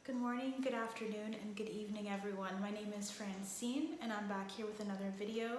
Good morning, good afternoon, and good evening, everyone. My name is Francine, and I'm back here with another video.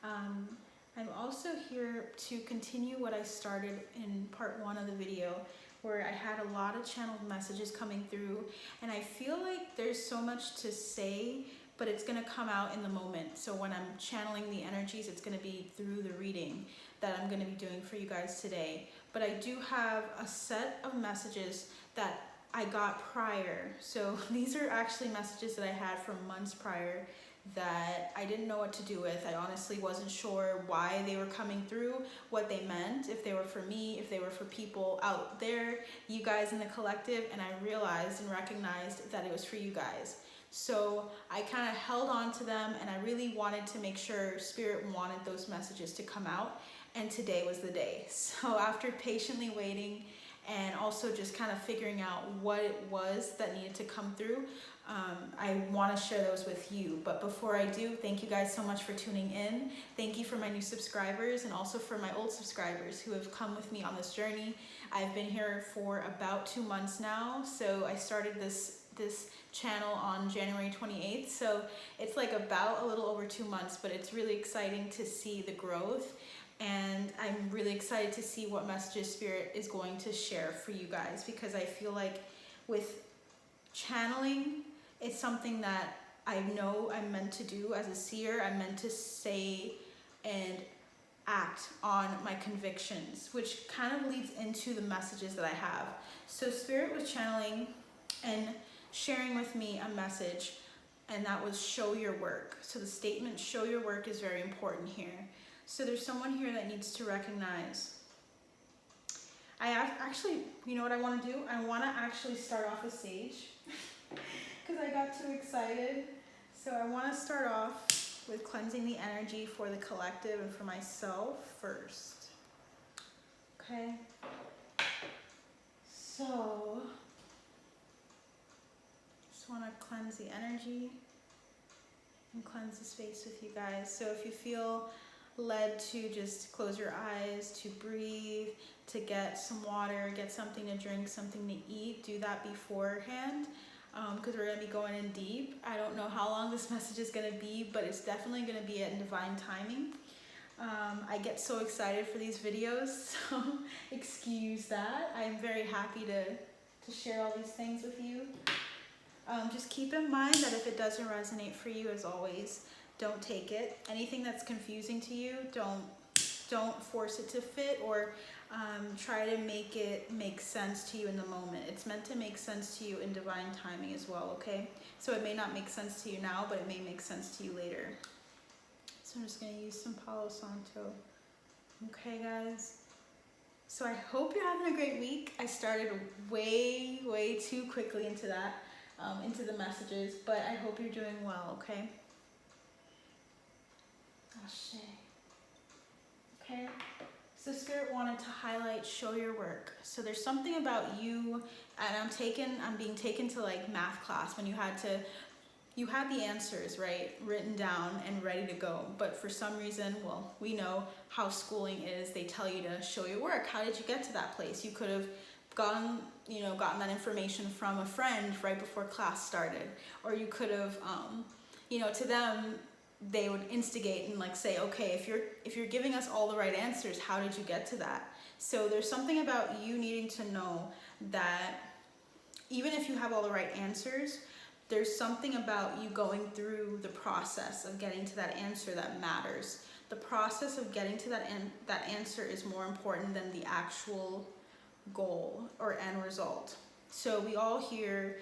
I'm also here to continue what I started in part one of the video, where I had a lot of channeled messages coming through, and I feel like there's so much to say, but it's going to come out in the moment. So when I'm channeling the energies, it's going to be through the reading that I'm going to be doing for you guys today. But I do have a set of messages that I got prior. So these are actually messages that I had from months prior that I didn't know what to do with. I honestly wasn't sure why they were coming through, what they meant, if they were for me, if they were for people out there, you guys in the collective, and I realized and recognized that it was for you guys. So I kind of held on to them, and I really wanted to make sure Spirit wanted those messages to come out, and today was the day. So after patiently waiting and also just kind of figuring out what it was that needed to come through, I want to share those with you. But before I do, thank you guys so much for tuning in. Thank you for my new subscribers and also for my old subscribers who have come with me on this journey. I've been here for about 2 months now, so I started this channel on January 28th, so it's like about a little over 2 months, but it's really exciting to see the growth. And I'm really excited to see what messages Spirit is going to share for you guys, because I feel like with channeling, it's something that I know I'm meant to do as a seer. I'm meant to say and act on my convictions, which kind of leads into the messages that I have. So Spirit was channeling and sharing with me a message, and that was show your work. So the statement show your work is very important here. So there's someone here that needs to recognize. I actually, you know what I want to do? I want to actually start off a sage because I got too excited. So I want to start off with cleansing the energy for the collective and for myself first. Okay. So just want to cleanse the energy and cleanse the space with you guys. So if you feel led to just close your eyes, to breathe, to get some water, get something to drink, something to eat, do that beforehand, because we're going to be going in deep. I don't know how long this message is going to be, but it's definitely going to be in divine timing. I get so excited for these videos, so excuse that. I'm very happy to share all these things with you. Just keep in mind that if it doesn't resonate for you, as always, don't take it. Anything that's confusing to you, don't force it to fit, or try to make it make sense to you in the moment. It's meant to make sense to you in divine timing as well, okay? So it may not make sense to you now, but it may make sense to you later. So I'm just going to use some Palo Santo. Okay, guys? So I hope you're having a great week. I started way too quickly into that, into the messages, but I hope you're doing well, okay? Okay, so Spirit wanted to highlight show your work. So there's something about you, and I'm being taken to like math class when you had the answers, right, written down and ready to go, but for some reason, well, we know how schooling is, they tell you to show your work. How did you get to that place? You could have gotten that information from a friend right before class started, or you could have to them they would instigate and like say, okay, if you're giving us all the right answers, how did you get to that? So there's something about you needing to know that even if you have all the right answers, there's something about you going through the process of getting to that answer that matters. The process of getting to that answer is more important than the actual goal or end result. So we all hear,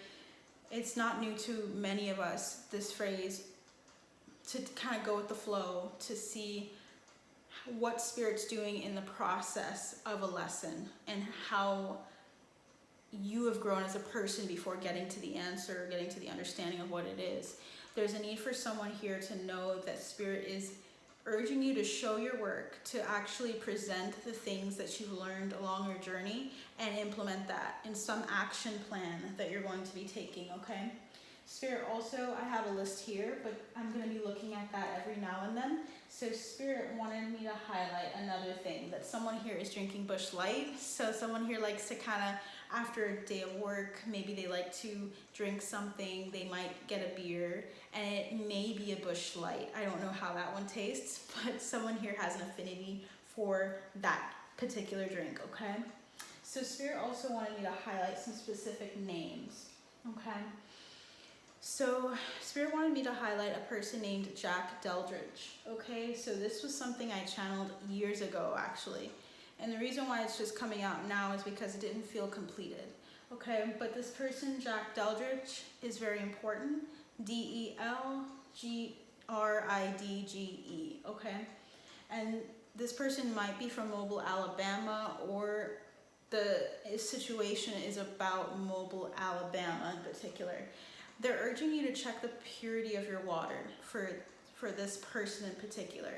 it's not new to many of us, this phrase, to kind of go with the flow, to see what Spirit's doing in the process of a lesson and how you have grown as a person before getting to the answer, getting to the understanding of what it is. There's a need for someone here to know that Spirit is urging you to show your work, to actually present the things that you've learned along your journey and implement that in some action plan that you're going to be taking, okay? Spirit also, I have a list here, but I'm going to be looking at that every now and then. So Spirit wanted me to highlight another thing, that someone here is drinking Busch Light. So someone here likes to kind of after a day of work, maybe they like to drink something, they might get a beer, and it may be a Busch Light. I don't know how that one tastes, but someone here has an affinity for that particular drink, okay? So Spirit also wanted me to highlight some specific names, okay? So Spirit wanted me to highlight a person named Jack Deldridge, okay? So this was something I channeled years ago, actually. And the reason why it's just coming out now is because it didn't feel completed, okay? But this person, Jack Deldridge, is very important. D-E-L-G-R-I-D-G-E, okay? And this person might be from Mobile, Alabama, or the situation is about Mobile, Alabama in particular. They're urging you to check the purity of your water for this person in particular.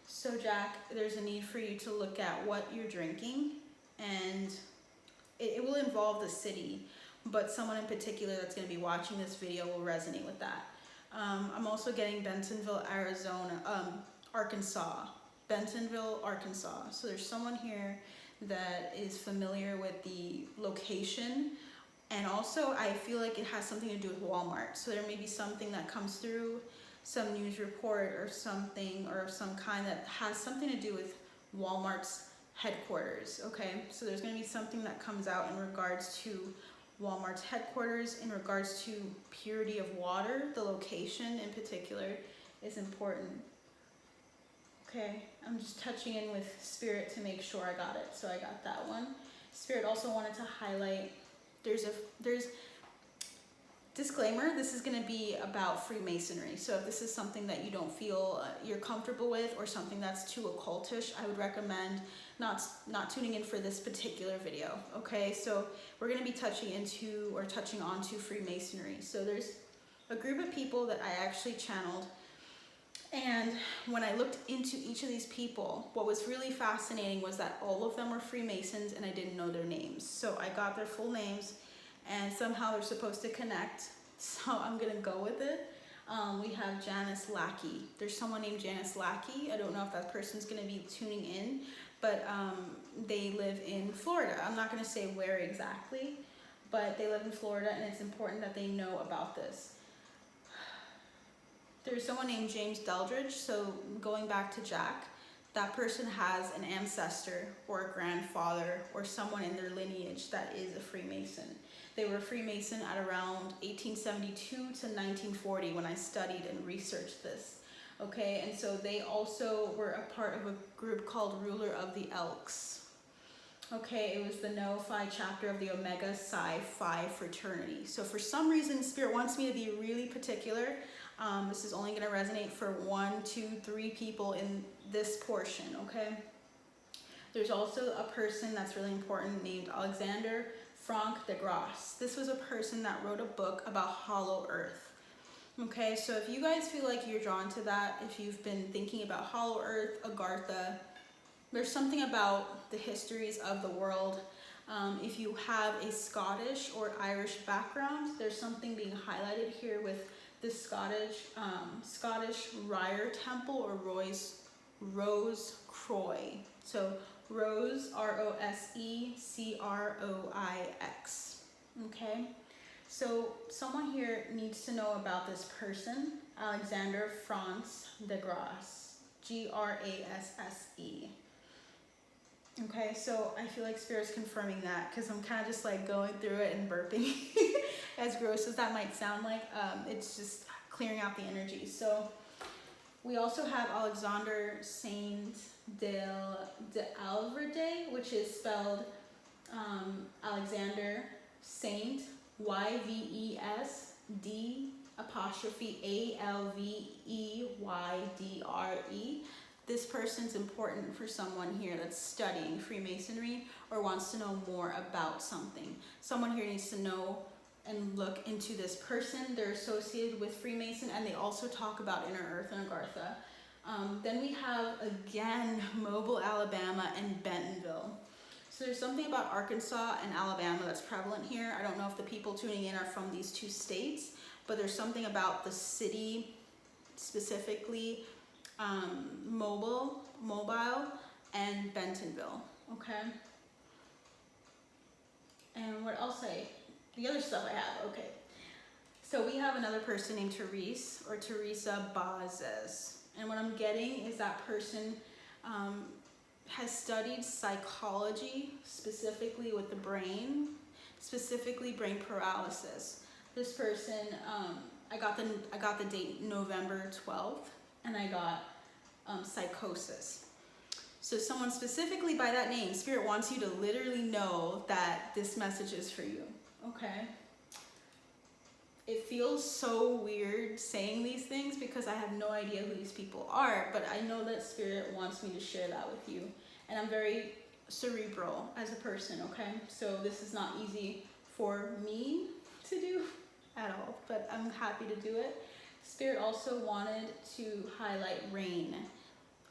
So Jack, there's a need for you to look at what you're drinking, and it will involve the city, but someone in particular that's going to be watching this video will resonate with that. I'm also getting Bentonville, Arkansas. Bentonville, Arkansas. So there's someone here that is familiar with the location, and also I feel like it has something to do with Walmart. So there may be something that comes through, some news report or something, or some kind that has something to do with Walmart's headquarters, okay? So there's going to be something that comes out in regards to Walmart's headquarters, in regards to purity of water. The location in particular is important. Okay, I'm just touching in with Spirit to make sure I got it. So I got that one. Spirit also wanted to highlight, there's disclaimer, this is going to be about Freemasonry. So if this is something that you don't feel you're comfortable with, or something that's too occultish, I would recommend not tuning in for this particular video. Okay, so we're going to be touching onto Freemasonry. So there's a group of people that I actually channeled, and when I looked into each of these people, what was really fascinating was that all of them were Freemasons, and I didn't know their names. So I got their full names, and somehow they're supposed to connect, so I'm gonna go with it. We have Janice Lackey. There's someone named Janice Lackey. I don't know if that person's gonna be tuning in, but they live in Florida. I'm not gonna say where exactly, but they live in Florida, and it's important that they know about this. There's someone named James Deldridge. So going back to Jack, that person has an ancestor or a grandfather or someone in their lineage that is a Freemason. They were a Freemason at around 1872 to 1940 when I studied and researched this. Okay, and so they also were a part of a group called Ruler of the Elks. Okay, it was the No Phi chapter of the Omega Psi Phi fraternity. So for some reason, Spirit wants me to be really particular. This is only going to resonate for 1, 2, 3 people in this portion, okay? There's also a person that's really important named Alexander Frank de Grasse. This was a person that wrote a book about Hollow Earth. Okay, so if you guys feel like you're drawn to that, if you've been thinking about Hollow Earth, Agartha, there's something about the histories of the world. If you have a Scottish or Irish background, there's something being highlighted here with the Scottish Ryer Temple, or Rose Croix. So Rose, R-O-S-E-C-R-O-I-X. Okay, so someone here needs to know about this person, Alexander Franz de Grasse, G-R-A-S-S-E. Okay, so I feel like Spirit's confirming that, because I'm kind of just like going through it and burping. As gross as that might sound like, it's just clearing out the energy. So we also have Alexander Saint de Alverde, which is spelled Alexander Saint, Y-V-E-S-D'-A-L-V-E-Y-D-R-E. This person's important for someone here that's studying Freemasonry or wants to know more about something. Someone here needs to know and look into this person. They're associated with Freemason, and they also talk about Inner Earth and Agartha. Then we have, again, Mobile, Alabama, and Bentonville. So there's something about Arkansas and Alabama that's prevalent here. I don't know if the people tuning in are from these two states, but there's something about the city, specifically Mobile, and Bentonville, okay? And what else the other stuff I have, okay. So we have another person named Therese or Teresa Bazes. And what I'm getting is that person has studied psychology, specifically with the brain, specifically brain paralysis. This person, I got the date November 12th, and I got psychosis. So someone specifically by that name, Spirit wants you to literally know that this message is for you, okay? It feels so weird saying these things because I have no idea who these people are, but I know that Spirit wants me to share that with you. And I'm very cerebral as a person, okay? So this is not easy for me to do at all, but I'm happy to do it. Spirit also wanted to highlight Rain,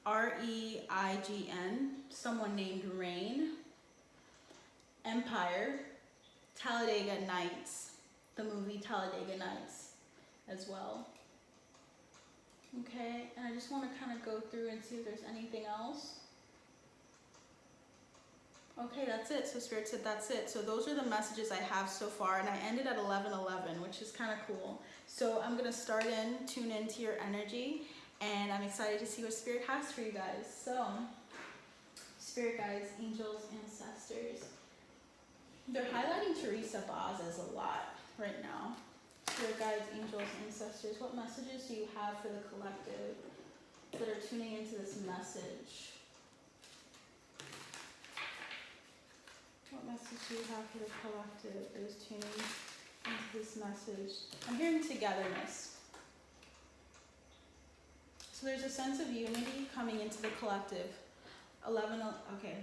R-E-I-G-N, someone named Rain, Empire, Talladega Nights, the movie Talladega Nights as well. Okay, and I just want to kind of go through and see if there's anything else. Okay, that's it. So Spirit said that's it. So those are the messages I have so far, and I ended at 11:11, which is kind of cool. So I'm going to tune into your energy, and I'm excited to see what Spirit has for you guys. So, Spirit guides, angels, ancestors. They're highlighting Teresa Bazes a lot right now. Spirit guides, angels, ancestors. What messages do you have for the collective that are tuning into this message? What message do you have for the collective that is tuning into this message? I'm hearing togetherness. So there's a sense of unity coming into the collective. 11, okay.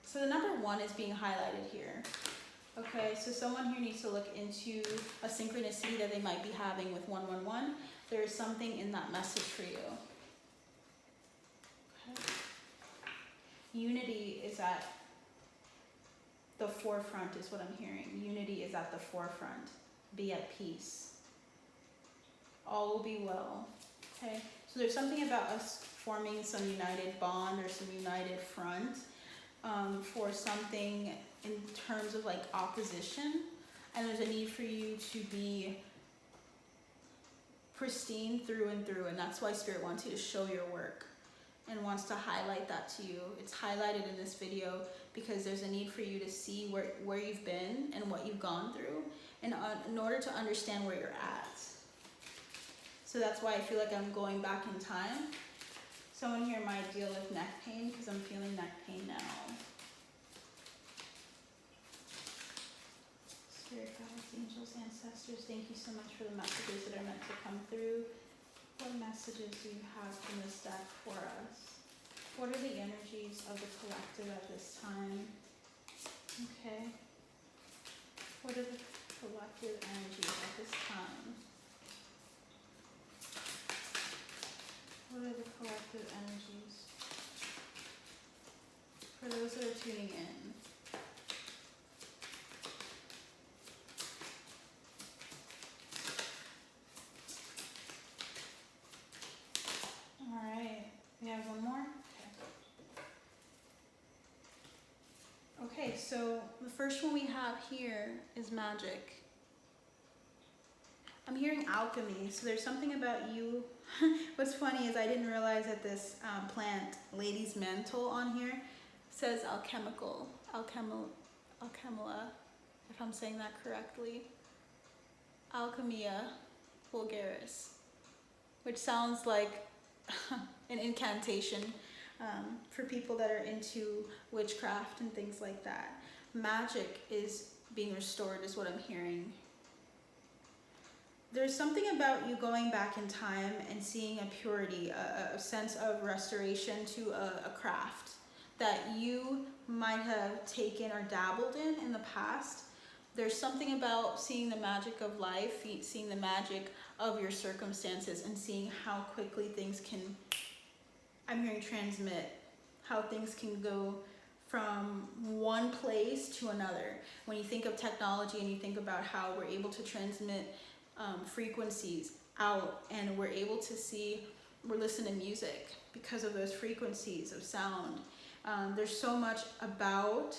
So the number 1 is being highlighted here. Okay, so someone here needs to look into a synchronicity that they might be having with 111. There is something in that message for you. Okay. Unity is at the forefront is what I'm hearing. Unity is at the forefront. Be at peace. All will be well. Okay, so there's something about us forming some united bond or some united front for something in terms of like opposition, and there's a need for you to be pristine through and through, and that's why Spirit wants you to show your work and wants to highlight that to you. It's highlighted in this video because there's a need for you to see where you've been and what you've gone through, and in order to understand where you're at. So that's why I feel like I'm going back in time. Someone here might deal with neck pain because I'm feeling neck pain now. Spirit guides, angels, ancestors, thank you so much for the messages that are meant to come through. What messages do you have from this deck for us? What are the energies of the collective at this time? Okay. What are the collective energies at this time? What are the collective energies for those that are tuning in? Alright, we have one more? Okay, so the first one we have here is magic. I'm hearing alchemy, so there's something about you. What's funny is I didn't realize that this plant, lady's mantle on here, says alchemila, if I'm saying that correctly. Alchemia vulgaris, which sounds like an incantation for people that are into witchcraft and things like that. Magic is being restored is what I'm hearing. There's something about you going back in time and seeing a purity, a sense of restoration to a craft that you might have taken or dabbled in the past. There's something about seeing the magic of life, seeing the magic of your circumstances, and seeing how quickly things can, I'm hearing transmit, how things can go from one place to another. When you think of technology and you think about how we're able to transmit frequencies out, and we're able to listen to music because of those frequencies of sound. There's so much about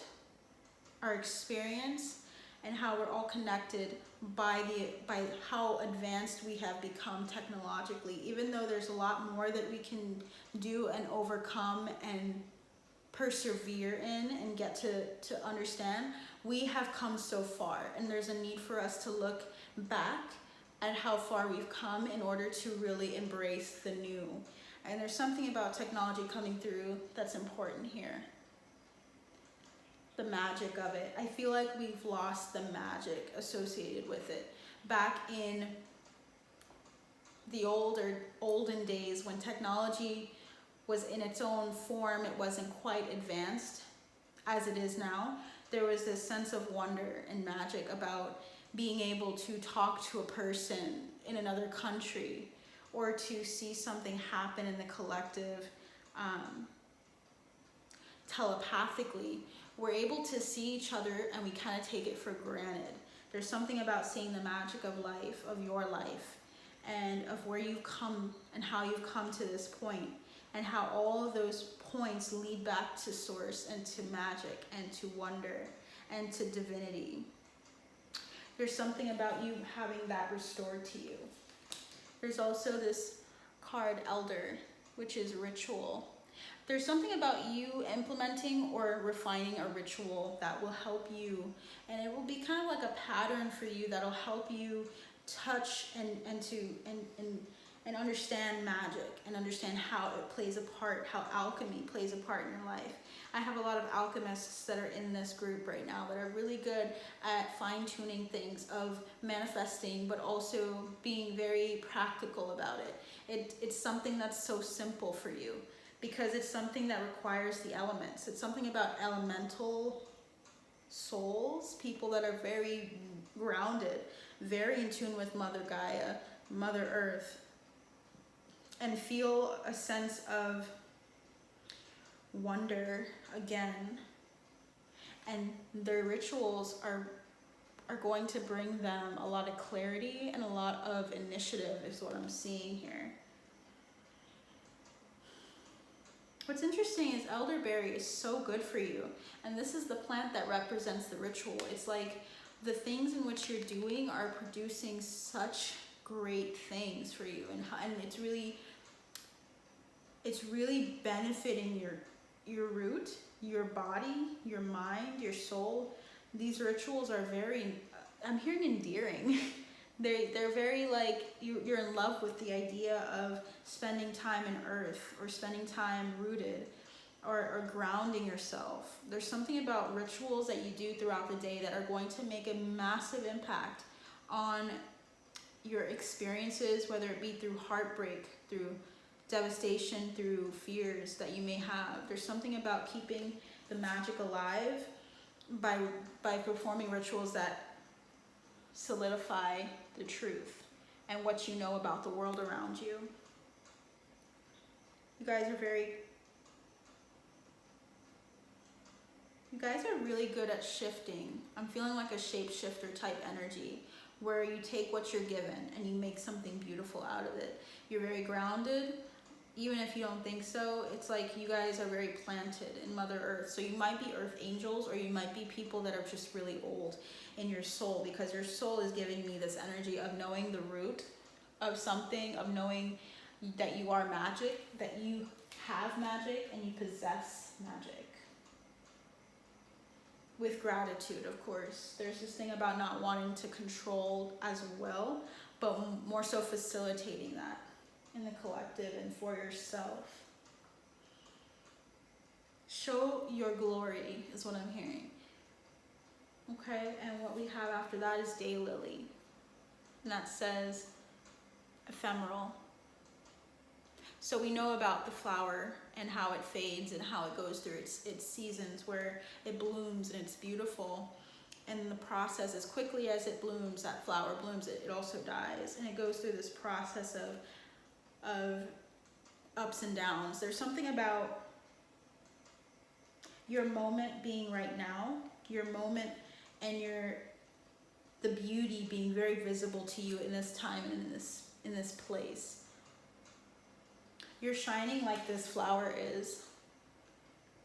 our experience and how we're all connected by how advanced we have become technologically. Even though there's a lot more that we can do and overcome and persevere in and get to understand, we have come so far, and there's a need for us to look back at how far we've come in order to really embrace the new. And there's something about technology coming through that's important here. The magic of it. I feel like we've lost the magic associated with it. Back in the olden days, when technology was in its own form, it wasn't quite advanced as it is now, there was this sense of wonder and magic about being able to talk to a person in another country, or to see something happen in the collective telepathically. We're able to see each other and we kind of take it for granted. There's something about seeing the magic of life, of your life, and of where you've come and how you've come to this point, and how all of those points lead back to source and to magic and to wonder and to divinity. There's something about you having that restored to you. There's also this card, Elder, which is ritual. There's something about you implementing or refining a ritual that will help you, and it will be kind of like a pattern for you that'll help you touch and understand magic, and understand how it plays a part, how alchemy plays a part in your life. I have a lot of alchemists that are in this group right now that are really good at fine-tuning things, of manifesting, but also being very practical about it. It's something that's so simple for you, because it's something that requires the elements. It's something about elemental souls, people that are very grounded, very in tune with Mother Gaia, Mother Earth, and feel a sense of wonder again. And their rituals are going to bring them a lot of clarity and a lot of initiative, is what I'm seeing here. What's interesting is elderberry is so good for you, and this is the plant that represents the ritual. It's like the things in which you're doing are producing such great things for you, and it's really benefiting your root, your body, your mind, your soul. These rituals are very, I'm hearing endearing. They're very like, you're in love with the idea of spending time in earth, or spending time rooted, or grounding yourself. There's something about rituals that you do throughout the day that are going to make a massive impact on your experiences, whether it be through heartbreak, through devastation, through fears that you may have. There's something about keeping the magic alive by performing rituals that solidify the truth and what you know about the world around you. You guys are really good at shifting. I'm feeling like a shapeshifter type energy, where you take what you're given and you make something beautiful out of it. You're very grounded, even if you don't think so. It's like you guys are very planted in Mother Earth. So you might be earth angels, or you might be people that are just really old in your soul, because your soul is giving me this energy of knowing the root of something, of knowing that you are magic, that you have magic, and you possess magic. With gratitude, of course. There's this thing about not wanting to control as well, but more so facilitating that in the collective and for yourself. Show your glory is what I'm hearing. Okay, and what we have after that is daylily, and that says ephemeral. So we know about the flower and how it fades and how it goes through its seasons, where it blooms and it's beautiful. And in the process, as quickly as it blooms, that flower blooms, it also dies. And it goes through this process of ups and downs. There's something about your moment being right now, your moment, and the beauty being very visible to you in this time and in this place. You're shining like this flower is.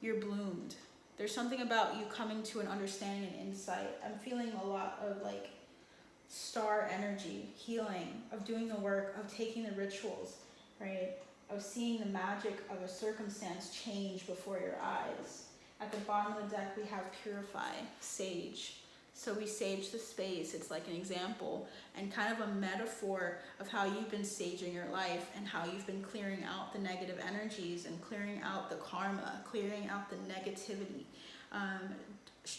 You're bloomed. There's something about you coming to an understanding and insight. I'm feeling a lot of like star energy, healing, of doing the work, of taking the rituals, right? Of seeing the magic of a circumstance change before your eyes. At the bottom of the deck, we have purify, sage. So we sage the space. It's like an example and kind of a metaphor of how you've been saging your life and how you've been clearing out the negative energies and clearing out the karma, clearing out the negativity.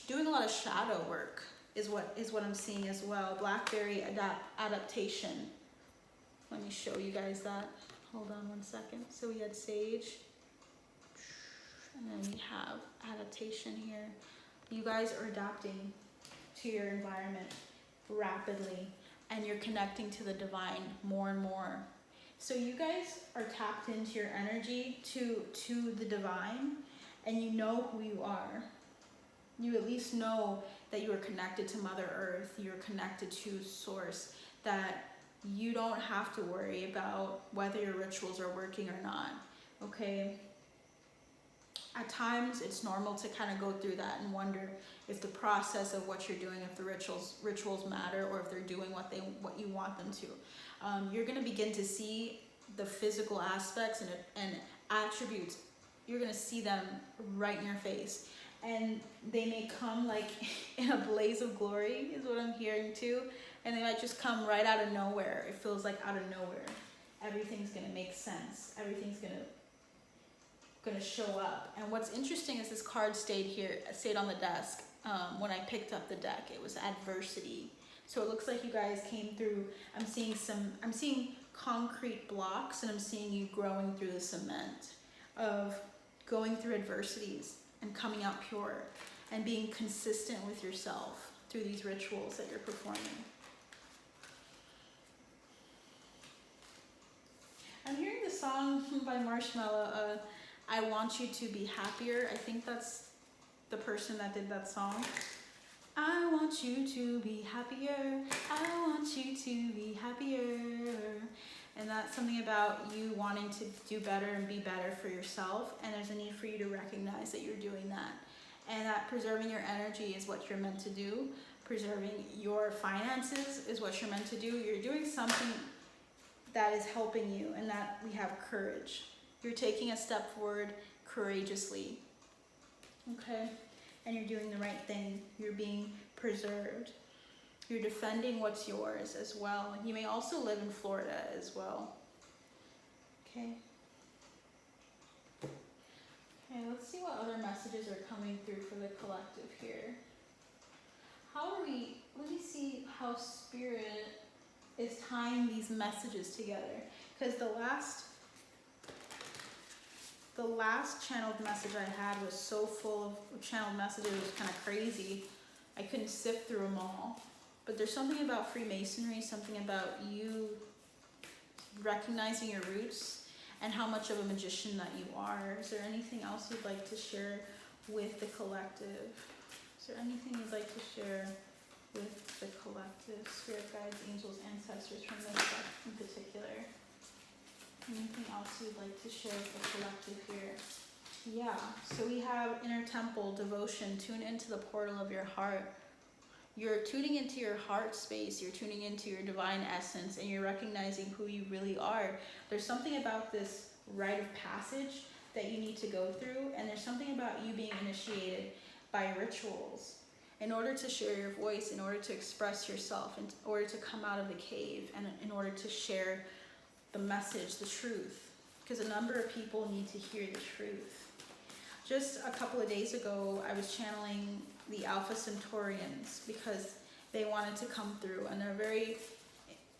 Doing a lot of shadow work is what I'm seeing as well. Blackberry adaptation. Let me show you guys that. Hold on one second. So we had sage, and then we have adaptation here. You guys are adapting to your environment rapidly, and you're connecting to the divine more and more. So you guys are tapped into your energy to the divine, and you know who you are. You at least know that you are connected to Mother Earth, you're connected to Source, that you don't have to worry about whether your rituals are working or not, okay? At times, it's normal to kind of go through that and wonder if the process of what you're doing, if the rituals matter, or if they're doing what you want them to. You're going to begin to see the physical aspects and attributes. You're going to see them right in your face. And they may come like in a blaze of glory, is what I'm hearing too. And they might just come right out of nowhere. It feels like out of nowhere. Everything's going to make sense. Everything's going to show up. And what's interesting is this card stayed on the desk when I picked up the deck. It was adversity. So it looks like you guys came through. I'm seeing concrete blocks, and I'm seeing you growing through the cement of going through adversities and coming out pure and being consistent with yourself through these rituals that you're performing. I'm hearing the song by Marshmello, I Want You to Be Happier. I think that's the person that did that song. I want you to be happier. I want you to be happier. And that's something about you wanting to do better and be better for yourself. And there's a need for you to recognize that you're doing that. And that preserving your energy is what you're meant to do. Preserving your finances is what you're meant to do. You're doing something that is helping you, and that we have courage. You're taking a step forward courageously. Okay? And you're doing the right thing. You're being preserved. You're defending what's yours as well. You may also live in Florida as well. Okay? Okay, let's see what other messages are coming through for the collective here. Let me see how Spirit is tying these messages together. Because the last channeled message I had was so full of channeled messages, it was kind of crazy. I couldn't sift through them all. But there's something about Freemasonry, something about you recognizing your roots and how much of a magician that you are. Is there anything else you'd like to share with the collective? Is there anything you'd like to share with the collective? Spirit guides, angels, ancestors from this deck in particular. Anything else you'd like to share with the collective here? Yeah, so we have Inner Temple, devotion, tune into the portal of your heart. You're tuning into your heart space, you're tuning into your divine essence, and you're recognizing who you really are. There's something about this rite of passage that you need to go through, and there's something about you being initiated by rituals in order to share your voice, in order to express yourself, in order to come out of the cave, and in order to share the message, the truth, because a number of people need to hear the truth. Just a couple of days ago, I was channeling the Alpha Centaurians because they wanted to come through, and they're a very,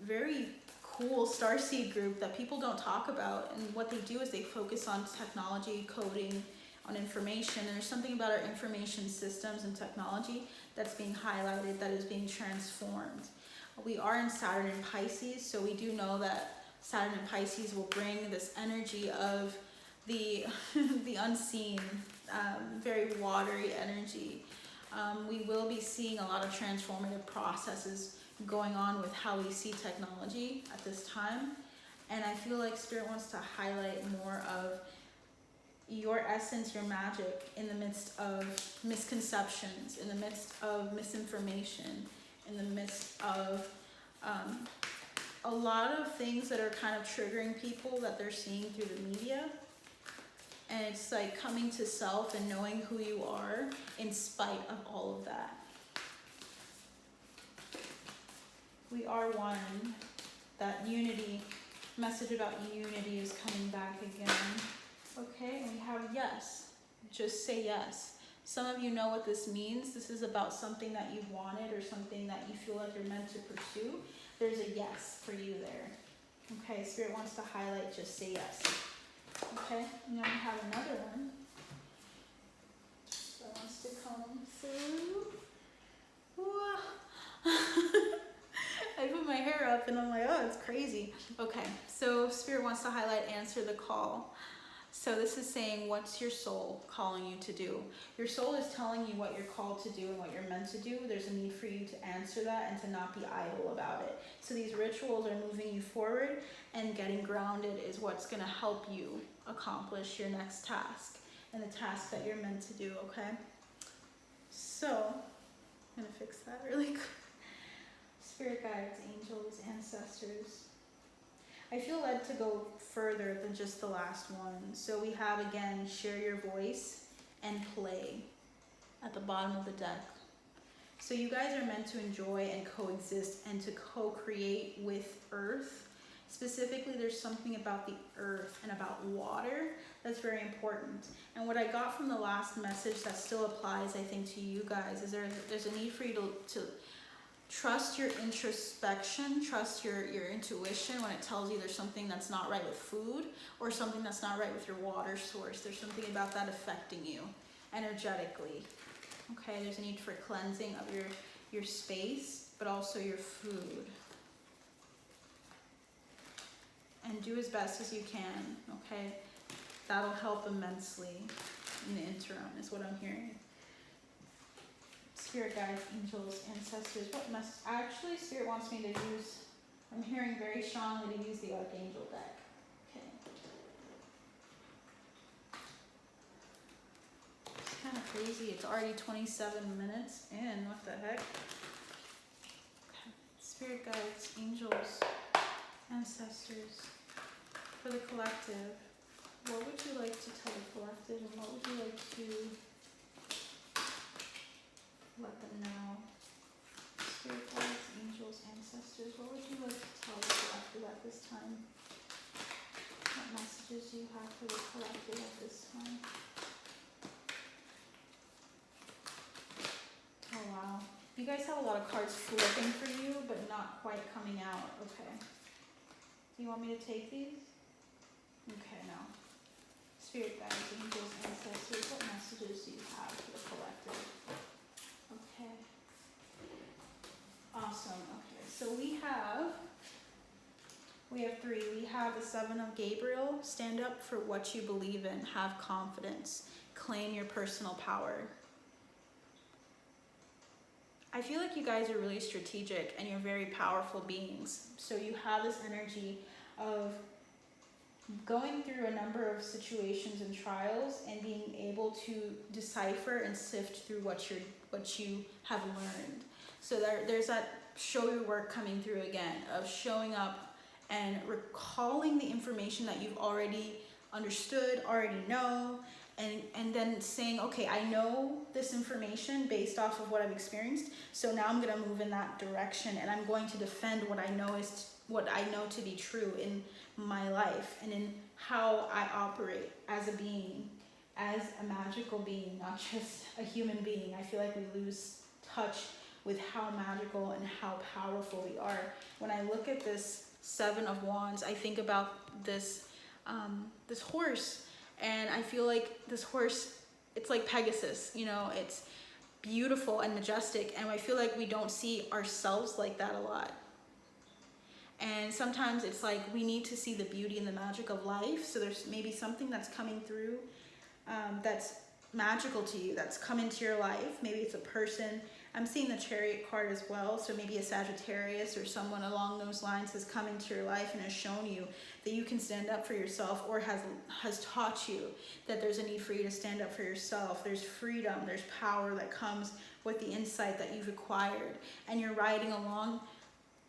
very cool starseed group that people don't talk about. And what they do is they focus on technology, coding, on information. And there's something about our information systems and technology that's being highlighted, that is being transformed. We are in Saturn and Pisces, so we do know that Saturn and Pisces will bring this energy of the unseen, very watery energy. We will be seeing a lot of transformative processes going on with how we see technology at this time. And I feel like Spirit wants to highlight more of your essence, your magic, in the midst of misconceptions, in the midst of misinformation, in the midst of a lot of things that are kind of triggering people that they're seeing through the media. And it's like coming to self and knowing who you are in spite of all of that. We are one. That unity, message about unity is coming back again. Okay, and we have yes. Just say yes. Some of you know what this means. This is about something that you've wanted or something that you feel like you're meant to pursue. There's a yes for you there. Okay, Spirit wants to highlight just say yes. Okay, and then we have another one that wants to come through. I put my hair up and I'm like, oh, it's crazy. Okay, so Spirit wants to highlight answer the call. So this is saying, what's your soul calling you to do? Your soul is telling you what you're called to do and what you're meant to do. There's a need for you to answer that and to not be idle about it. So these rituals are moving you forward, and getting grounded is what's going to help you accomplish your next task and the task that you're meant to do, okay? So, I'm going to fix that really quick. Spirit guides, angels, ancestors. I feel led to go further than just the last one. So we have, again, share your voice and play at the bottom of the deck. So you guys are meant to enjoy and coexist and to co-create with Earth. Specifically, there's something about the earth and about water that's very important. And what I got from the last message that still applies, I think, to you guys is there's a need for you to trust your introspection, trust your intuition when it tells you there's something that's not right with food or something that's not right with your water source. There's something about that affecting you energetically. Okay, there's a need for cleansing of your space, but also your food. And do as best as you can, okay? That'll help immensely in the interim, is what I'm hearing. Spirit guides, angels, ancestors. What must actually Spirit wants me to use? I'm hearing very strongly to use the Archangel deck. Okay. It's kind of crazy. It's already 27 minutes in. What the heck? Okay. Spirit guides, angels, ancestors. For the collective, what would you like to tell the collective, and what would you like to let them know? Spirit guides, angels, ancestors, what would you like to tell the collective at this time? What messages do you have for the collective at this time? Oh wow. You guys have a lot of cards flipping for you, but not quite coming out. Okay. Do you want me to take these? Okay, now. Spirit guides, angels, ancestors, what messages do you have for the collective? Okay. Awesome. Okay, so we have three. We have the Seven of Gabriel. Stand up for what you believe in. Have confidence. Claim your personal power. I feel like you guys are really strategic and you're very powerful beings. So you have this energy of going through a number of situations and trials and being able to decipher and sift through what you have learned. So there's that show your work coming through again, of showing up and recalling the information that you've already understood, already know, and then saying, okay, I know this information based off of what I've experienced, so now I'm going to move in that direction and I'm going to defend what I know to be true in my life and in how I operate as a being, as a magical being, not just a human being. I feel like we lose touch with how magical and how powerful we are. When I look at this Seven of Wands, I think about this horse, and I feel like this horse, it's like Pegasus, you know, it's beautiful and majestic, and I feel like we don't see ourselves like that a lot. And sometimes it's like we need to see the beauty and the magic of life. So there's maybe something that's coming through that's magical to you, that's come into your life. Maybe it's a person. I'm seeing the Chariot card as well, so maybe a Sagittarius or someone along those lines has come into your life and has shown you that you can stand up for yourself, or has taught you that there's a need for you to stand up for yourself. There's freedom, there's power that comes with the insight that you've acquired, and you're riding along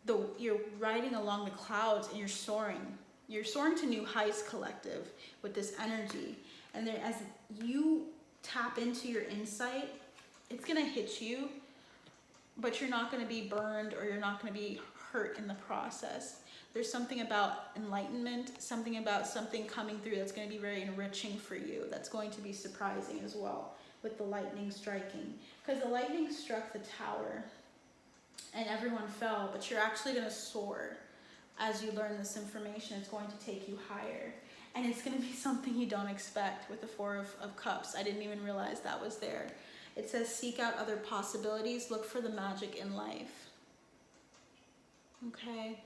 the clouds, and you're soaring. You're soaring to new heights, collective, with this energy. And there, as you tap into your insight, it's gonna hit you, but you're not gonna be burned, or you're not gonna be hurt in the process. There's something about enlightenment, something about something coming through that's gonna be very enriching for you. That's going to be surprising as well, with the lightning striking. Because the lightning struck the tower and everyone fell, but you're actually gonna soar. As you learn this information, it's going to take you higher. And it's going to be something you don't expect with the Four of Cups. I didn't even realize that was there. It says, seek out other possibilities. Look for the magic in life. Okay?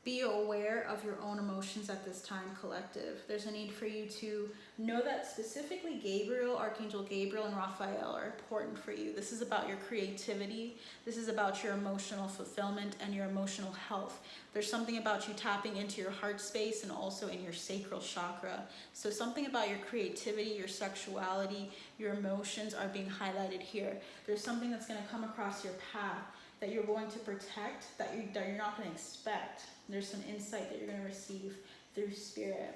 Be aware of your own emotions at this time, collective. There's a need for you to know that specifically Gabriel, Archangel Gabriel, and Raphael are important for you. This is about your creativity. This is about your emotional fulfillment and your emotional health. There's something about you tapping into your heart space and also in your sacral chakra. So something about your creativity, your sexuality, your emotions are being highlighted here. There's something that's going to come across your path that you're going to protect, that you're not going to expect. There's some insight that you're going to receive through spirit.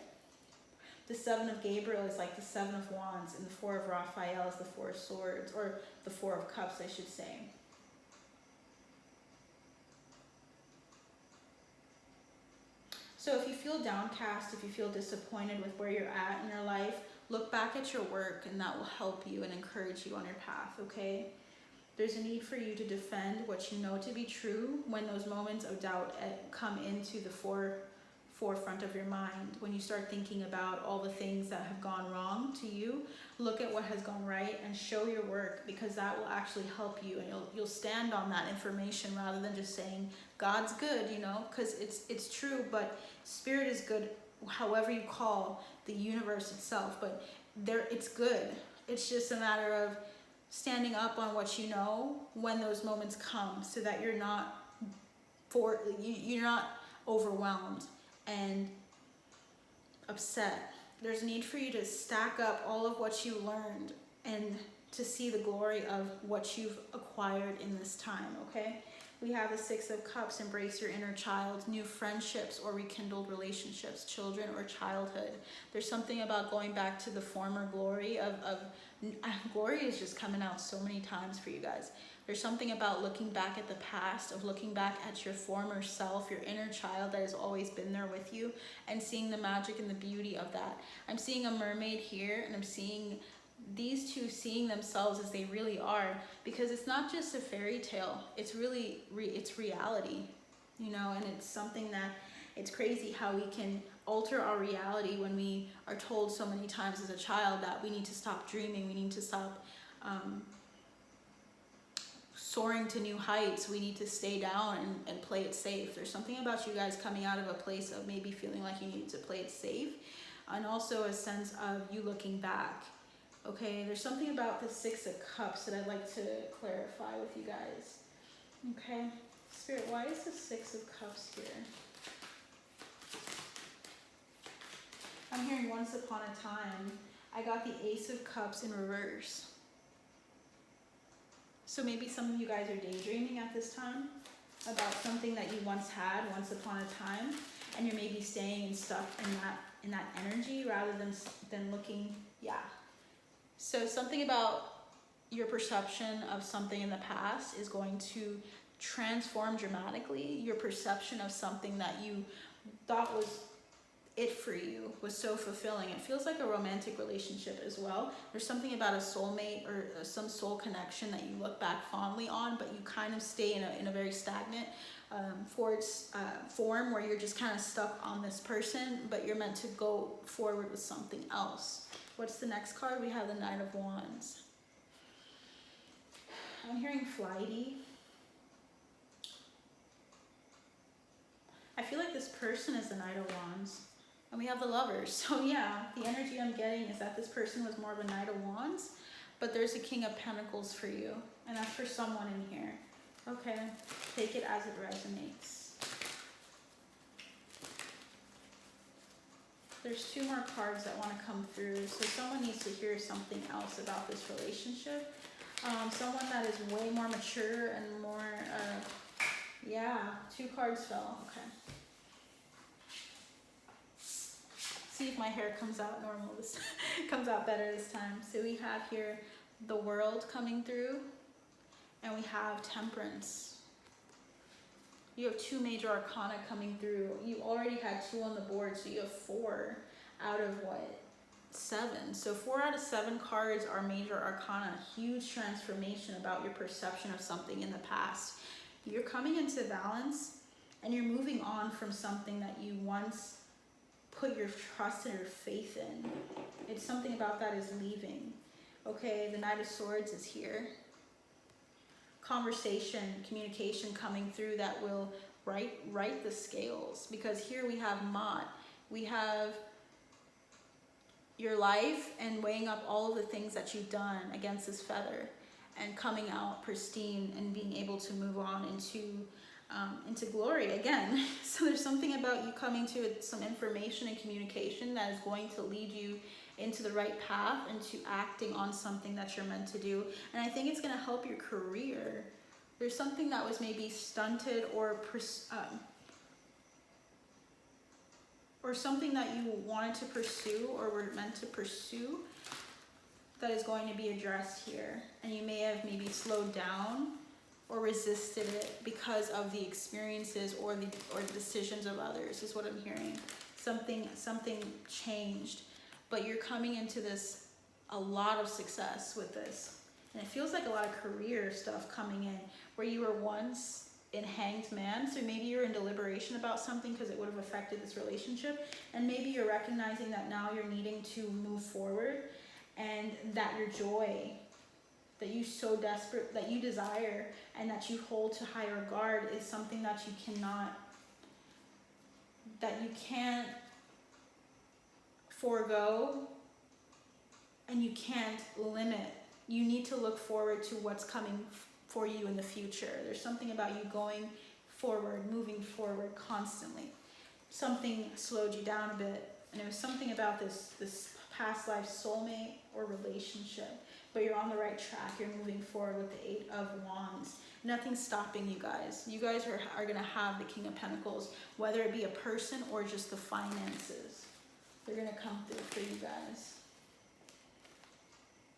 The Seven of Gabriel is like the Seven of Wands, and the Four of Raphael is the Four of Swords, or the Four of Cups, I should say. So if you feel downcast, if you feel disappointed with where you're at in your life, look back at your work, and that will help you and encourage you on your path, okay? There's a need for you to defend what you know to be true when those moments of doubt come into the forefront of your mind. When you start thinking about all the things that have gone wrong to you, look at what has gone right and show your work, because that will actually help you, and you'll stand on that information rather than just saying God's good, you know, because it's true, but spirit is good however you call the universe itself, but it's good. It's just a matter of standing up on what you know when those moments come, so that you're not overwhelmed and upset. There's a need for you to stack up all of what you learned and to see the glory of what you've acquired in this time, okay? We have the Six of Cups, embrace your inner child, new friendships or rekindled relationships, children or childhood. There's something about going back to the former glory glory is just coming out so many times for you guys. There's something about looking back at the past, of looking back at your former self, your inner child that has always been there with you, and seeing the magic and the beauty of that. I'm seeing a mermaid here, and I'm seeing these two seeing themselves as they really are, because it's not just a fairy tale, it's really it's reality, you know. And it's something that, it's crazy how we can alter our reality when we are told so many times as a child that we need to stop dreaming, we need to stop soaring to new heights, we need to stay down and play it safe. There's something about you guys coming out of a place of maybe feeling like you need to play it safe, and also a sense of you looking back. Okay, there's something about the Six of Cups that I'd like to clarify with you guys. Okay, Spirit, why is the Six of Cups here? I'm hearing once upon a time. I got the Ace of Cups in reverse. So maybe some of you guys are daydreaming at this time about something that you once had, once upon a time, and you're maybe staying and stuck in that energy rather than looking, yeah. So something about your perception of something in the past is going to transform dramatically. Your perception of something that you thought was it for you was so fulfilling. It feels like a romantic relationship as well. There's something about a soulmate or some soul connection that you look back fondly on, but you kind of stay in a very stagnant form where you're just kind of stuck on this person, but you're meant to go forward with something else. What's the next card? We have the Knight of Wands. I'm hearing flighty. I feel like this person is the Knight of Wands. And we have the Lovers. So yeah, the energy I'm getting is that this person was more of a Knight of Wands, but there's a King of Pentacles for you, and that's for someone in here. Okay, take it as it resonates. There's 2 more cards that want to come through, so someone needs to hear something else about this relationship. Someone that is way more mature and more, yeah, 2 cards fell, okay. See if my hair comes out normal this comes out better this time. So we have here the World coming through, and we have Temperance. You have 2 major arcana coming through. You already had 2 on the board, so you have 4 out of what? 7. So 4 out of 7 cards are major arcana. Huge transformation about your perception of something in the past. You're coming into balance, and you're moving on from something that you once put your trust and your faith in. It's something about that is leaving. Okay, the Knight of Swords is here. Conversation, communication coming through that will right the scales, because here we have Mott. We have your life and weighing up all of the things that you've done against this feather and coming out pristine and being able to move on into glory again. So there's something about you coming to some information and communication that is going to lead you into the right path and to acting on something that you're meant to do. And I think it's going to help your career. There's something that was maybe stunted or something that you wanted to pursue or were meant to pursue that is going to be addressed here. And you may have maybe slowed down or resisted it because of the experiences or the decisions of others, is what I'm hearing. Something changed, but you're coming into this a lot of success with this. And it feels like a lot of career stuff coming in, where you were once in Hanged Man, so maybe you're in deliberation about something because it would have affected this relationship, and maybe you're recognizing that now you're needing to move forward, and that your joy that you so desperate, that you desire, and that you hold to high regard is something that you can't forego, and you can't limit. You need to look forward to what's coming for you in the future. There's something about you going forward, moving forward constantly. Something slowed you down a bit, and it was something about this past life soulmate or relationship, but you're on the right track. You're moving forward with the 8 of Wands. Nothing's stopping you guys. You guys are going to have the King of Pentacles, whether it be a person or just the finances. They're going to come through for you guys.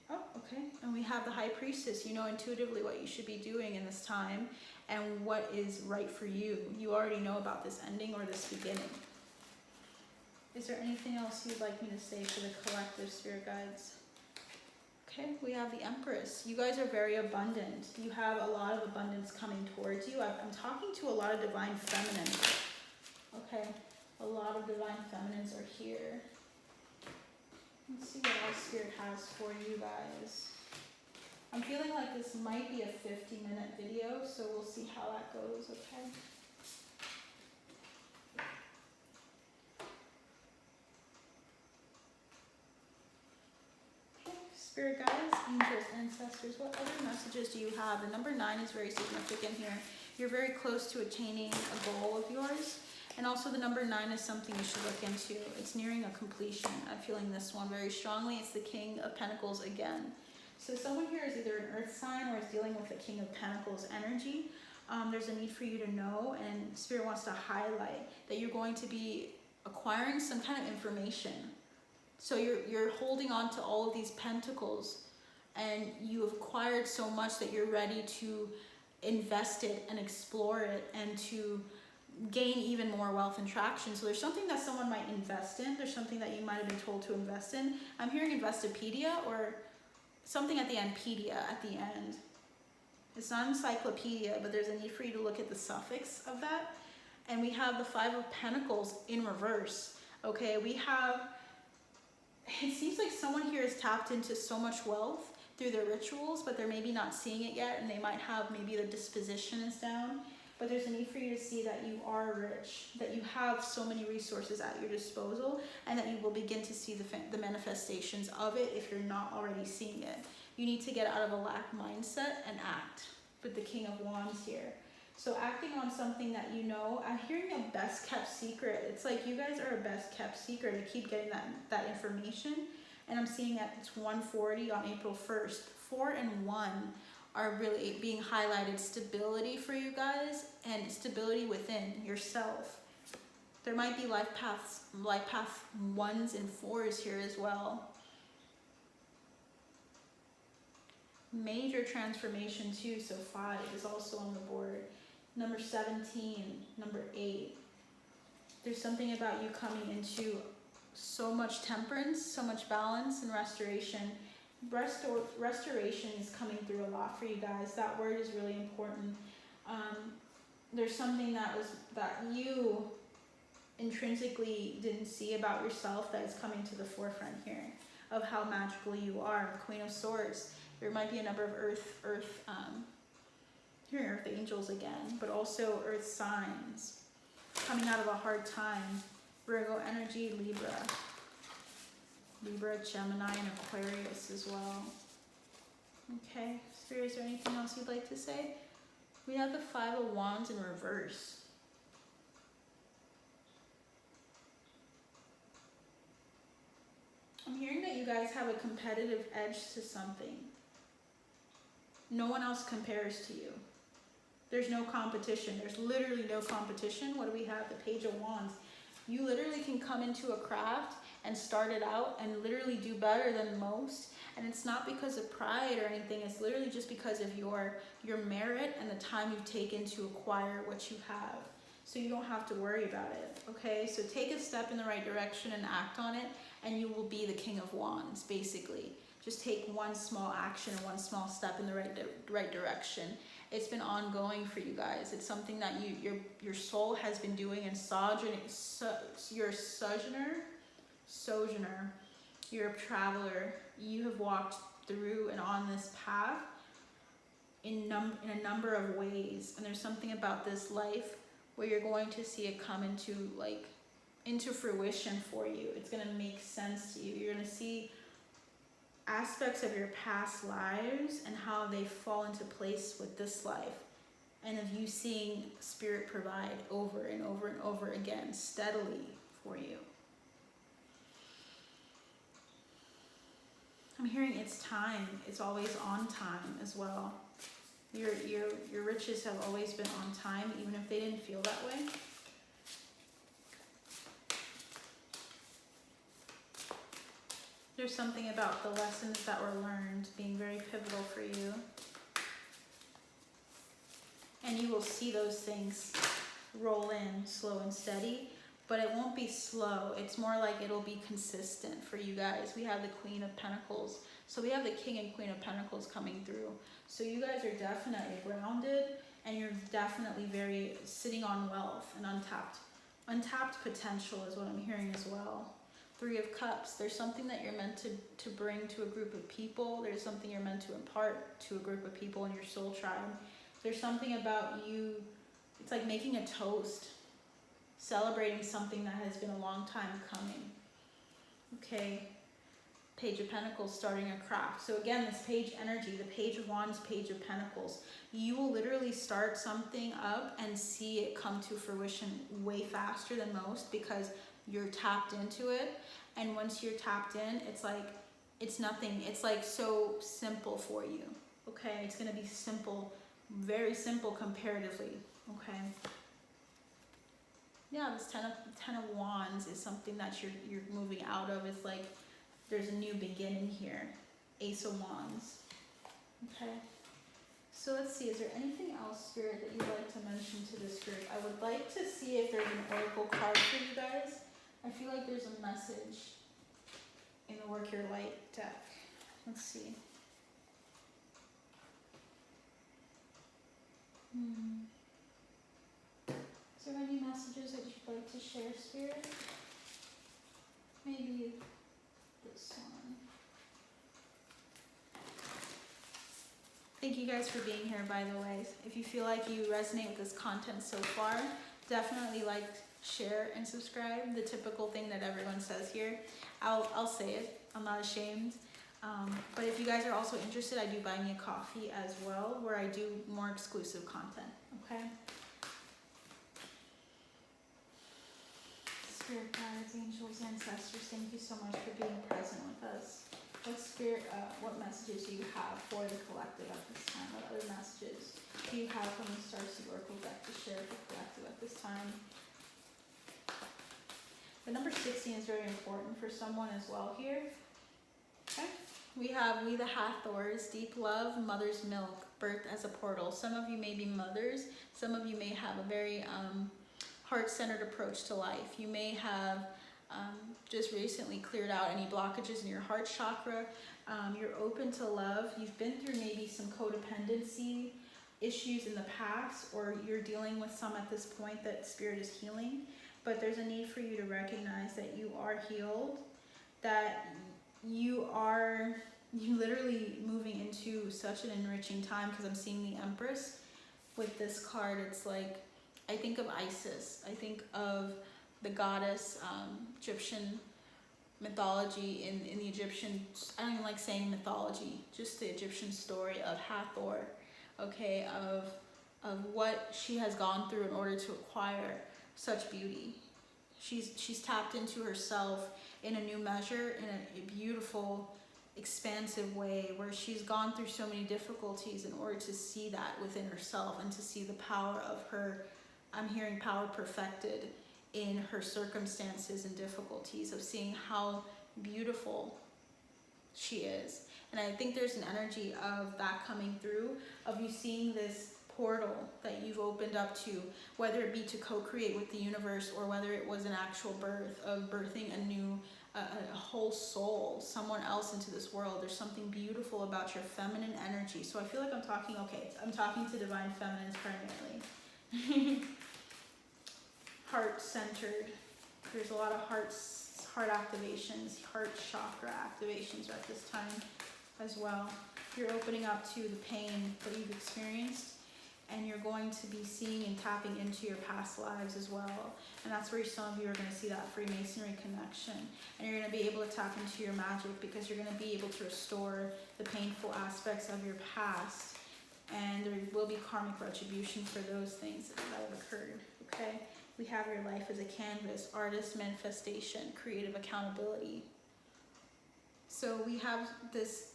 Oh, okay. And we have the High Priestess. You know intuitively what you should be doing in this time and what is right for you. You already know about this ending or this beginning. Is there anything else you'd like me to say for the collective, spirit guides? Okay, we have the Empress. You guys are very abundant. You have a lot of abundance coming towards you. I'm talking to a lot of divine feminines. Okay, a lot of divine feminines are here. Let's see what else Spirit has for you guys. I'm feeling like this might be a 50-minute video, so we'll see how that goes, okay? Spirit guides, angels, ancestors, what other messages do you have? The number 9 is very significant here. You're very close to attaining a goal of yours. And also the number 9 is something you should look into. It's nearing a completion. I'm feeling this one very strongly. It's the King of Pentacles again. So someone here is either an earth sign or is dealing with the King of Pentacles energy. There's a need for you to know, and Spirit wants to highlight that you're going to be acquiring some kind of information. So you're holding on to all of these pentacles, and you have acquired so much that you're ready to invest it and explore it and to gain even more wealth and traction. So there's something that someone might invest in. There's something that you might have been told to invest in. I'm hearing Investopedia or something at the end, pedia at the end. It's not encyclopedia, but there's a need for you to look at the suffix of that. And we have the 5 of Pentacles in reverse. Okay, we have, it seems like someone here has tapped into so much wealth through their rituals, but they're maybe not seeing it yet, and they might have, maybe the disposition is down. But there's a need for you to see that you are rich, that you have so many resources at your disposal, and that you will begin to see the manifestations of it if you're not already seeing it. You need to get out of a lack mindset and act with the King of Wands here. So acting on something that you know, I'm hearing a best kept secret. It's like you guys are a best kept secret. I keep getting that information. And I'm seeing that it's 1:40 on April 1st. 4 and 1 are really being highlighted. Stability for you guys and stability within yourself. There might be life path 1s and 4s here as well. Major transformation too, so 5 is also on the board. Number 17, number 8. There's something about you coming into so much temperance, so much balance and restoration. Restoration is coming through a lot for you guys. That word is really important. There's something that you intrinsically didn't see about yourself that is coming to the forefront here of how magical you are. Queen of Swords. There might be a number of earth angels again, but also earth signs coming out of a hard time. Virgo energy, Libra, Gemini, and Aquarius as well. Okay, Spirit, is there anything else you'd like to say? We have the 5 of Wands in reverse. I'm hearing that you guys have a competitive edge to something. No one else compares to you. There's no competition. There's literally no competition. What do we have? The Page of Wands. You literally can come into a craft and start it out and literally do better than most. And it's not because of pride or anything. It's literally just because of your merit and the time you've taken to acquire what you have. So you don't have to worry about it. Okay, so take a step in the right direction and act on it, and you will be the King of Wands, basically. Just take one small action, one small step in the right direction. It's been ongoing for you guys. It's something that your soul has been doing, and you're a sojourner, you're a traveler. You have walked through and on this path in a number of ways, and there's something about this life where you're going to see it come into fruition for you. It's going to make sense to you. You're going to see aspects of your past lives and how they fall into place with this life, and of you seeing Spirit provide over and over and over again steadily for you. I'm hearing it's time. It's always on time as well. Your riches have always been on time, even if they didn't feel that way. There's something about the lessons that were learned being very pivotal for you. And you will see those things roll in slow and steady, but it won't be slow. It's more like it'll be consistent for you guys. We have the Queen of Pentacles. So we have the King and Queen of Pentacles coming through. So you guys are definitely grounded, and you're definitely very sitting on wealth and untapped potential is what I'm hearing as well. 3 of Cups. There's something that you're meant to bring to a group of people. There's something you're meant to impart to a group of people in your soul tribe. There's something about you, it's like making a toast, celebrating something that has been a long time coming. Okay, Page of Pentacles, starting a craft. So again, this page energy, the Page of Wands, Page of Pentacles. You will literally start something up and see it come to fruition way faster than most, because you're tapped into it. And once you're tapped in, it's like, it's nothing. It's like so simple for you. Okay, it's going to be simple, very simple comparatively. Okay. Yeah, this 10 of Wands is something that you're moving out of. It's like there's a new beginning here. Ace of Wands. Okay. So let's see, is there anything else, Spirit, that you'd like to mention to this group? I would like to see if there's an oracle card for you guys. I feel like there's a message in the Work Your Light deck. Let's see. Is there any messages that you'd like to share, Spirit? Maybe this one. Thank you guys for being here, by the way. If you feel like you resonate with this content so far, definitely like, share, and subscribe. The typical thing that everyone says here. I'll say it. I'm not ashamed. But if you guys are also interested, I do buy me a coffee as well, where I do more exclusive content, okay? Spirit guides, angels, ancestors, thank you so much for being present with us. What messages do you have for the collective at this time? What other messages do you have from the Starseed Oracle deck to share with the collective at this time? The number 16 is very important for someone as well here. Okay. We have We the Hathors, deep love, mother's milk, birth as a portal. Some of you may be mothers. Some of you may have a very heart-centered approach to life. You may have just recently cleared out any blockages in your heart chakra. You're open to love. You've been through maybe some codependency issues in the past, or you're dealing with some at this point that Spirit is healing. But there's a need for you to recognize that you are healed, that you literally moving into such an enriching time, because I'm seeing the Empress with this card. It's like, I think of Isis. I think of the goddess, Egyptian mythology, in the Egyptian, I don't even like saying mythology, just the Egyptian story of Hathor, okay, of what she has gone through in order to acquire such beauty. She's tapped into herself in a new measure, in a beautiful, expansive way, where she's gone through so many difficulties in order to see that within herself and to see the power of her, I'm hearing power perfected in her circumstances and difficulties, of seeing how beautiful she is. And I think there's an energy of that coming through, of you seeing this portal that you've opened up to, whether it be to co-create with the universe, or whether it was an actual birth, of birthing a new, a whole soul, someone else into this world. There's something beautiful about your feminine energy. So I feel like I'm talking to divine feminines primarily. Heart-centered. There's a lot of heart activations, heart chakra activations at this time as well. You're opening up to the pain that you've experienced, and you're going to be seeing and tapping into your past lives as well. And that's where some of you are going to see that Freemasonry connection. And you're going to be able to tap into your magic, because you're going to be able to restore the painful aspects of your past. And there will be karmic retribution for those things that have occurred, okay? We have your life as a canvas, artist, manifestation, creative accountability. So we have this,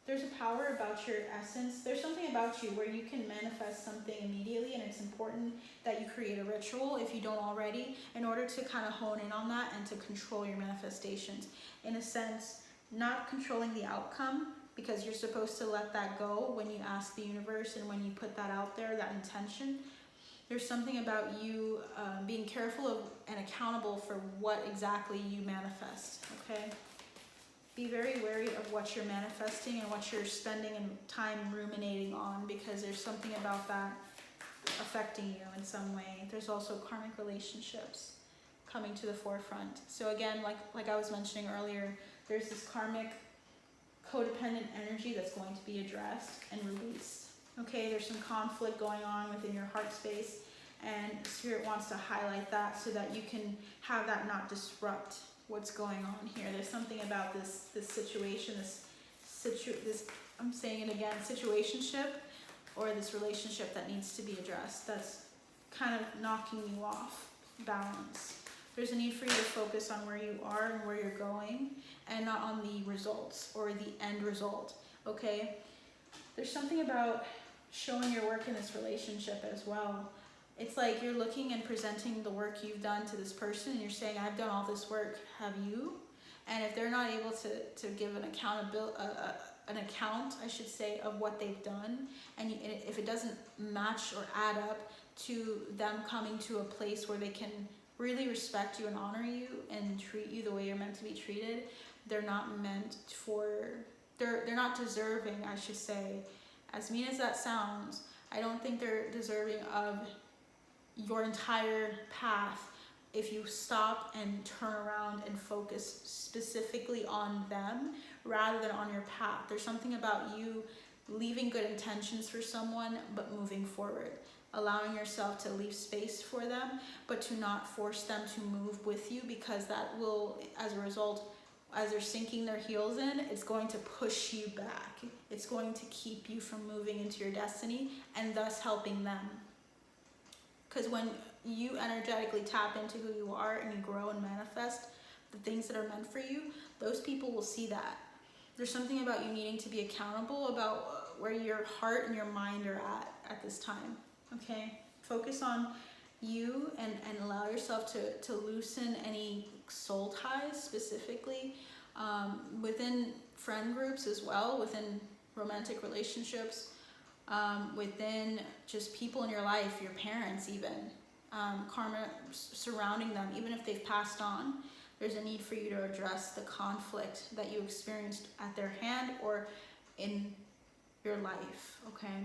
there's a power about your essence. There's something about you where you can manifest something immediately, and it's important that you create a ritual, if you don't already, in order to kind of hone in on that and to control your manifestations. In a sense, not controlling the outcome, because you're supposed to let that go when you ask the universe and when you put that out there, that intention. There's something about you being careful of and accountable for what exactly you manifest, okay? Be very wary of what you're manifesting and what you're spending time ruminating on, because there's something about that affecting you in some way. There's also karmic relationships coming to the forefront. So again, like I was mentioning earlier, there's this karmic codependent energy that's going to be addressed and released. Okay, there's some conflict going on within your heart space, and Spirit wants to highlight that so that you can have that not disrupt what's going on here. There's something about this situation, this I'm saying it again, situationship, or this relationship that needs to be addressed, that's kind of knocking you off balance. There's a need for you to focus on where you are and where you're going, and not on the results or the end result, okay? There's something about showing your work in this relationship as well. It's like you're looking and presenting the work you've done to this person, and you're saying, I've done all this work, have you? And if they're not able to give an account, I should say, of what they've done, and if it doesn't match or add up to them coming to a place where they can really respect you and honor you and treat you the way you're meant to be treated, they're not deserving, I should say. As mean as that sounds, I don't think they're deserving of your entire path if you stop and turn around and focus specifically on them rather than on your path. There's something about you leaving good intentions for someone, but moving forward, allowing yourself to leave space for them, but to not force them to move with you, because that will, as a result, as they're sinking their heels in, it's going to push you back. It's going to keep you from moving into your destiny and thus helping them. Because when you energetically tap into who you are and you grow and manifest the things that are meant for you, those people will see that. There's something about you needing to be accountable about where your heart and your mind are at this time, okay? Focus on you and allow yourself to loosen any soul ties, specifically within friend groups as well, within romantic relationships, within just people in your life, your parents even, karma surrounding them, even if they've passed on. There's a need for you to address the conflict that you experienced at their hand or in your life, okay?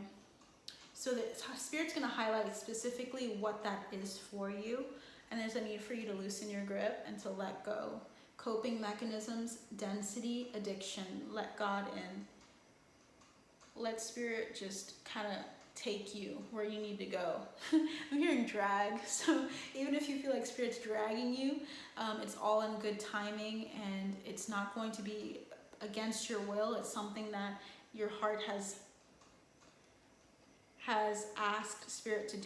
So the Spirit's going to highlight specifically what that is for you, and there's a need for you to loosen your grip and to let go. Coping mechanisms, density, addiction, let God in. Let Spirit just kind of take you where you need to go. I'm hearing drag, so even if you feel like Spirit's dragging you, it's all in good timing, and it's not going to be against your will. It's something that your heart has asked Spirit to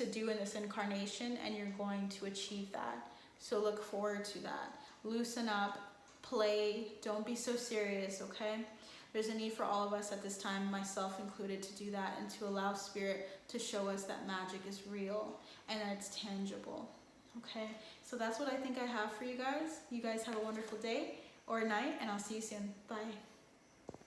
do in this incarnation, and you're going to achieve that. So look forward to that. Loosen up, play, don't be so serious, okay? There's a need for all of us at this time, myself included, to do that and to allow Spirit to show us that magic is real and that it's tangible, okay? So that's what I think I have for you guys. You guys have a wonderful day or night, and I'll see you soon. Bye.